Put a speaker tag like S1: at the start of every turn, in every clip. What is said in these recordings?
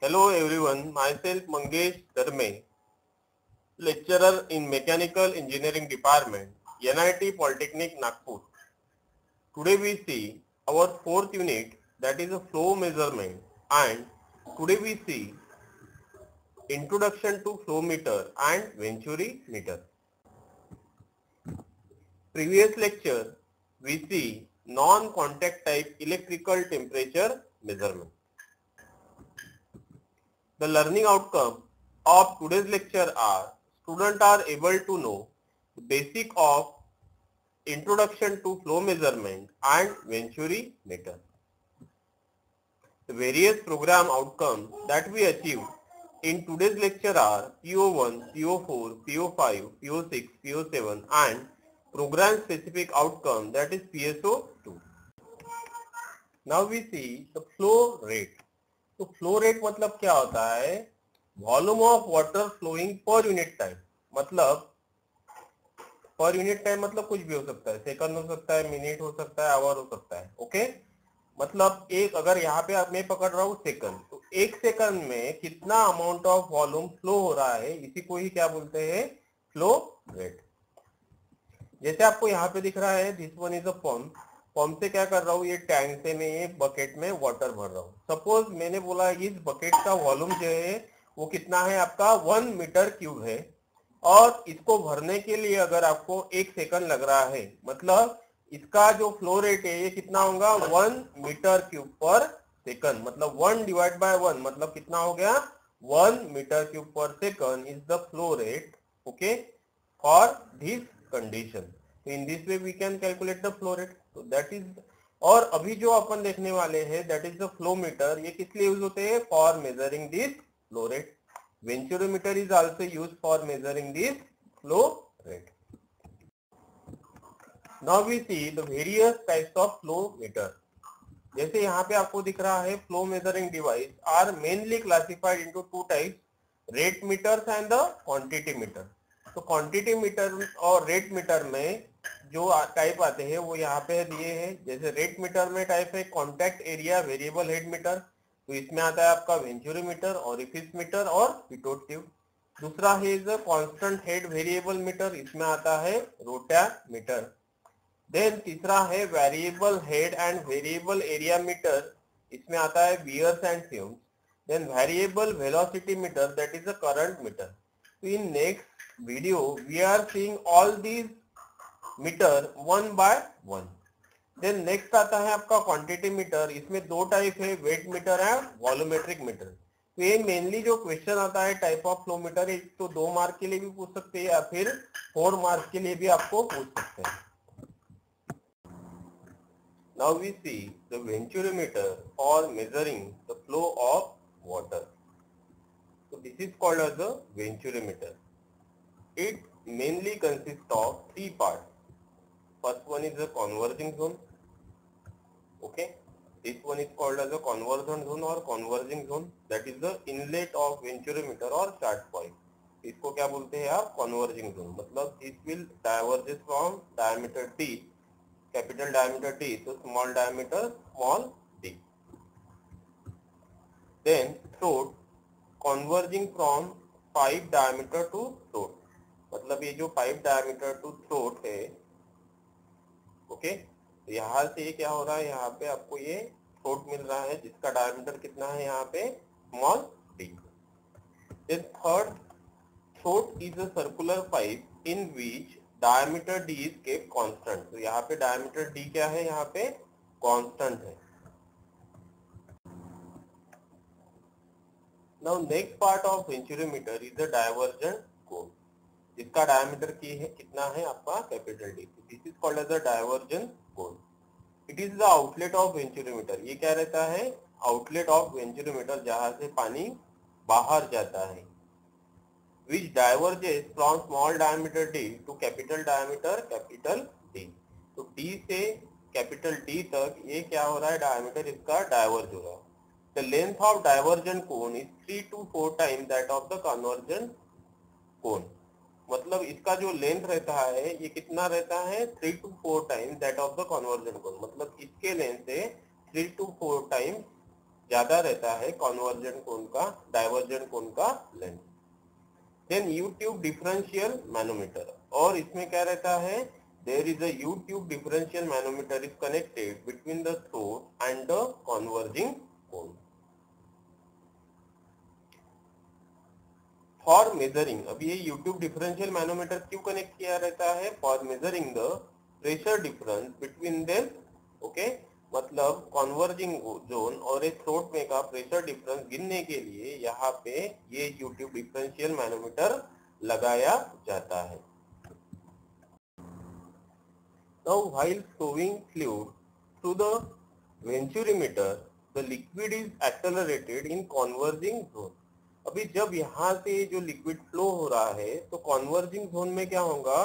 S1: Hello everyone, myself Mangesh Dharme, lecturer in Mechanical Engineering Department, NIT Polytechnic Nagpur. Today we see our fourth unit, that is a flow measurement, and today we see introduction to flow meter and Venturi meter. Previous lecture we see non-contact type electrical temperature measurement. The learning outcome of today's lecture are students are able to know the basic of introduction to flow measurement and Venturi meter. The various program outcomes that we achieve in today's lecture are PO1, PO4, PO5, PO6, PO7 and program specific outcome, that is PSO2. Now we see the flow rate. तो flow rate मतलब क्या होता है? Volume of water flowing per unit time. मतलब per unit time मतलब कुछ भी हो सकता है, सेकंड हो सकता है, मिनट हो सकता है, आवर हो सकता है. ओके, मतलब एक अगर यहाँ पे मैं पकड़ रहा हूँ सेकंड, तो एक सेकंड में कितना अमाउंट ऑफ वॉल्यूम फ्लो हो रहा है, इसी को ही क्या बोलते हैं? Flow rate. जैसे आपको यहाँ पे दिख रहा है, this one is a pump. Pump से क्या कर रहा हूँ? ये टैंक से मैं ये बकेट में वाटर भर रहा हूँ. सपोज मैंने बोला इस बकेट का वॉल्यूम जो है वो कितना है आपका? 1 मीटर क्यूब है, और इसको भरने के लिए अगर आपको 1 सेकंड लग रहा है, मतलब इसका जो फ्लो रेट है ये कितना होगा? 1 मीटर क्यूब पर सेकंड. मतलब 1 डिवाइड बाय 1 मतलब कितना हो गया? 1 मीटर क्यूब पर second is the flow rate. Okay, for this condition. in this way we can calculate the flow rate. so that is. और अभी जो अपन देखने वाले हैं that is the flow meter. ये किस लिए यूज होते हैं? for measuring this flow rate. Venturimeter is also used for measuring this flow rate. Now we see the various types of flow meter. जैसे यहाँ पे आपको दिख रहा है flow measuring device are mainly classified into two types, rate meters and the quantity meter. तो quantity metre और rate meter में जो टाइप आते हैं वो यहाँ पे दिए हैं. जैसे रेट मीटर में टाइप है contact area variable head meter, तो इसमें आता है आपका वेंचुरी मीटर, ओरिफिस मीटर और पिटोट ट्यूब. दूसरा है कांस्टेंट हेड वेरिएबल मीटर, इसमें आता है रोटा मीटर. देन तीसरा है variable head and variable area meter, इसमें आता है weirs and flumes. Then variable velocity meter, that is a current meter. In next video we are seeing all these meter one by one. Then next आता है आपका quantity metre. इसमें दो type है, weight meter and volumetric meter. तो ये mainly जो question आता है टाइप ऑफ फ्लो मीटर, एक तो 2 मार्क के लिए भी पूछ सकते हैं या फिर 4 मार्क के लिए भी आपको पूछ सकते हैं. Now we see the venturimeter for measuring the flow of water. So this is called as a venturimeter. It mainly consists of 3 parts. First one is the converging zone. Okay, this one is called as a conversion zone or converging zone. That is the inlet of venturimeter or start point. इसको क्या बोलते हैं आप? converging zone. मतलब it will diverges from diameter d, capital diameter d, so small diameter small d. Then throat, converging from pipe diameter to throat. मतलब ये जो pipe diameter to throat है, ओके, तो यहाँ से ये क्या हो रहा है? यहाँ पे आपको ये थ्रोट मिल रहा है जिसका डायमीटर कितना है? यहाँ पे small D. Then third, throat is a circular pipe in which diameter D is kept constant. तो यहाँ पे डायमीटर डी क्या है? यहाँ पे कांस्टेंट है. Now next part of venturimeter is the divergent cone. इसका डायमीटर की है कितना है आपका? Capital D. This is called as a divergent cone. It is the outlet of venturi meter. ये क्या रहता है? आउटलेट ऑफ वेंचुरीमीटर, जहां से पानी बाहर जाता है. Which diverges from small diameter D to capital diameter capital D. तो डी से कैपिटल डी तक ये क्या हो रहा है? डायमीटर इसका डाइवर्ज हो रहा है. The length of divergent cone is 3 to 4 times that of the convergent cone. मतलब इसका जो लेंथ रहता है ये कितना रहता है? 3 to 4 times that of the convergent cone. मतलब इसके लेंथ से 3 to 4 times ज्यादा रहता है कॉन्वर्जेंट कोन का डाइवर्जेंट कोन का length. Then U tube differential manometer, और इसमें क्या रहता है, there is a U tube differential manometer is connected between the throat and the converging cone for measuring. अब ये यूट्यूब डिफरेंशियल मैनोमीटर क्यों कनेक्ट किया रहता है, for measuring the pressure difference between them. Okay, मतलब कॉन्वर्जिंग जोन और एक throat में का प्रेशर डिफरेंस गिनने के लिए यहाँ पे ये यूट्यूब डिफरेंशियल मैनोमीटर लगाया जाता है। Now while flowing fluid through the venturimeter, the liquid is accelerated in converging zone. अभी जब यहाँ से जो लिक्विड फ्लो हो रहा है तो कॉन्वर्जिंग जोन में क्या होगा,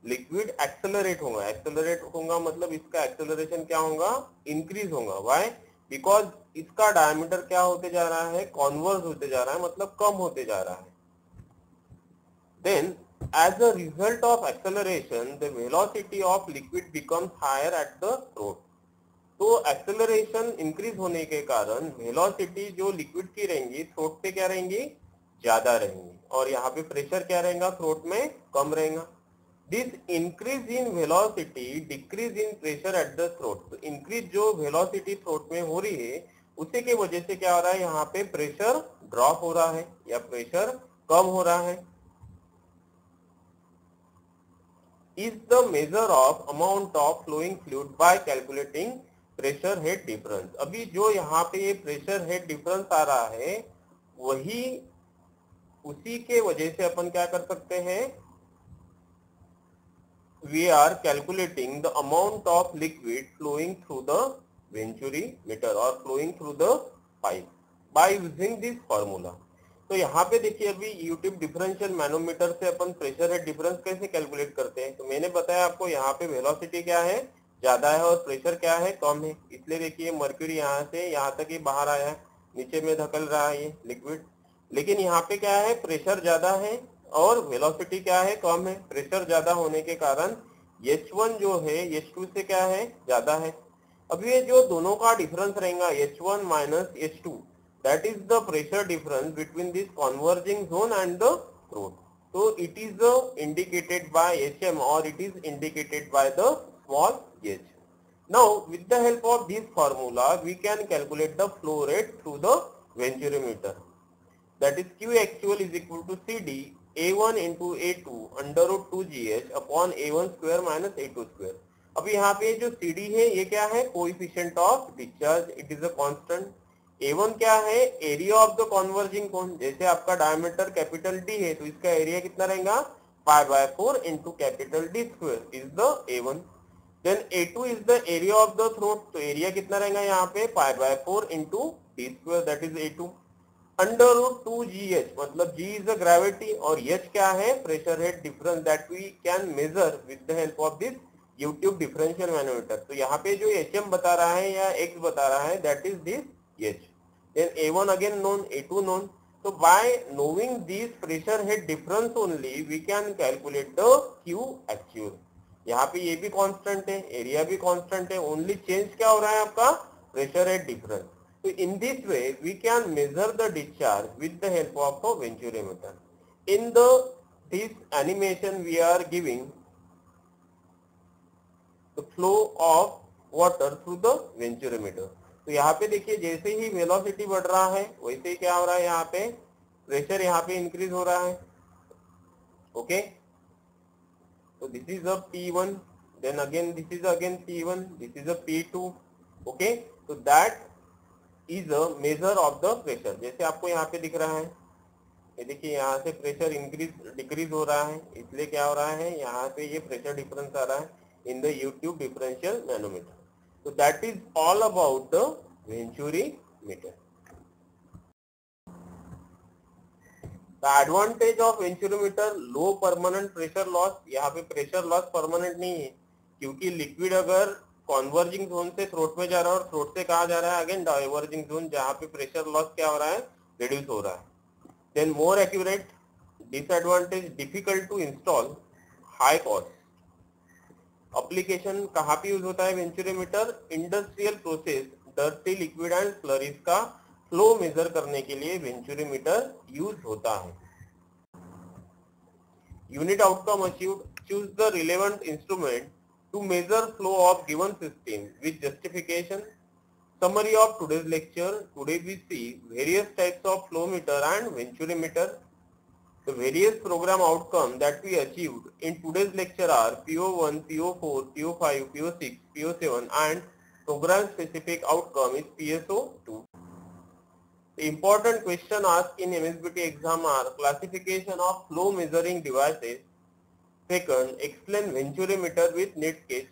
S1: लिक्विड एक्सेलरेट होगा। एक्सेलरेट होगा मतलब इसका एक्सेलरेशन क्या होगा, इंक्रीज होगा। व्हाई, बिकॉज इसका डायमीटर क्या होते जा रहा है, कॉन्वर्ज होते जा रहा है, मतलब कम होते जा रहा है। Then as a result of acceleration the velocity of liquid becomes higher at the throat। तो एक्सेलरेशन इंक्रीज होने के कारण वेलोसिटी जो लिक्विड की रहेंगी थ्रोट पे क्या रहेंगी, ज्यादा रहेंगी, और यहाँ पे प्रेशर क्या रहेगा, थ्रोट में कम रहेगा। This increase in velocity decrease in pressure at the throat. तो इंक्रीज जो वेलोसिटी थ्रोट में हो रही है उसी की वजह से क्या हो रहा है, यहाँ पे प्रेशर ड्रॉप हो रहा है या प्रेशर कम हो रहा है। is the measure of amount of flowing fluid by calculating pressure head difference। अभी जो यहाँ पे ये प्रेशर हेड डिफरेंस आ रहा है वही उसी के वजह से अपन क्या कर सकते हैं, we are calculating the amount of liquid flowing through the venturimeter or flowing through the pipe by using this formula। तो यहाँ पे देखिए अभी यूट्यूब डिफरेंशियल मैनोमीटर से अपन प्रेशर हेड डिफरेंस कैसे कैलकुलेट करते हैं। तो मैंने बताया आपको यहाँ पे वेलोसिटी क्या है, ज्यादा है, और प्रेशर क्या है, कम है। इसलिए देखिए मर्क्यूरी यहाँ से यहाँ तक ही बाहर आया है, नीचे में धकल रहा है ये लिक्विड, लेकिन यहाँ पे क्या है, प्रेशर ज्यादा है और वेलोसिटी क्या है, कम है। प्रेशर ज्यादा होने के कारण H1 जो है H2 से क्या है, ज्यादा है। अब ये जो दोनों का डिफरेंस रहेगा H1 minus H2, that is the pressure difference between this converging zone and the throat। so it is indicated by HM or it is indicated by the small h। now with the help of this formula we can calculate the flow rate through the venturimeter, that is Q actual is equal to CD A1 into A2 under root 2GH upon A1 square minus A2 square। अब यहाँ पे जो CD है ये क्या है, coefficient of discharge, it is a constant. A1 क्या है, एरिया ऑफ द कॉन्वर्जिंग कोन। जैसे आपका डायमीटर कैपिटल D है तो इसका एरिया कितना रहेगा, π/4 into capital D square is the A1। Then A2 is the area of the throat, तो एरिया कितना रहेगा यहाँ पे, π/4 into D square, that is A2 under root 2GH, मतलब G इज द ग्रेविटी और H क्या है, pressure head difference that we can measure with the help of this U tube differential manometer. तो यहाँ पे जो HM बता रहा है या X बता रहा है that is this H। then A1 again known, A2 known। so by knowing these pressure head difference only we can calculate the Q actual। यहाँ पे ये भी कांस्टेंट है, एरिया भी कांस्टेंट है, ओनली चेंज क्या हो रहा है आपका, प्रेशर हेड डिफरेंस। तो in this way we can measure the discharge with the help of a venturimeter. In the this animation we are giving the flow of water through the venturimeter. तो यहाँ पे देखिए जैसे ही velocity बढ़ रहा है वैसे ही क्या हो रहा है, यहाँ पे प्रेशर यहाँ पे इंक्रीज हो रहा है। ओके, तो this is a P1, then again this is again P1, this is a P2। Okay, तो that is a measure of the pressure. जैसे आपको यहाँ पे दिख रहा है, ये देखिए यहाँ से प्रेशर इंक्रीज डिक्रीज हो रहा है, इसलिए क्या हो रहा है, यहाँ पे ये प्रेशर डिफरेंस आ रहा है in the YouTube differential manometer. So that is all about the venturimeter। The advantage of venturimeter, low permanent pressure loss। यहाँ पे प्रेशर लॉस परमानेंट नहीं है, क्योंकि लिक्विड अगर कॉन्वर्जिंग जोन से थ्रोट में जा रहा है और थ्रोट से कहा जा रहा है अगेन डाइवर्जिंग जोन, जहाँ पे प्रेशर लॉस क्या हो रहा है, रिड्यूस हो रहा है। Then more accurate. Disadvantage, difficult to install, high cost. Application कहाँ पे यूज होता है venturimeter, industrial process, dirty liquid and slurries का फ्लो मेजर करने के लिए वेंचुरीमीटर यूज होता है। Unit outcome achieved. Choose the relevant instrument to measure flow of given system with justification. Summary of today's lecture. Today we see various types of flow meter and venturimeter. The various program outcomes that we achieved in today's lecture are PO1, PO4, PO5, PO6, PO7 and program specific outcome is PSO2. The important question asked in MSBT exam are classification of flow measuring devices. Second, explain venturimeter with net sketch.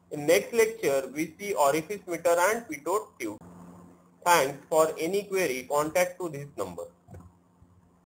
S1: In next lecture, we see orifice meter and pitot tube. Thanks. For any query, contact to this number.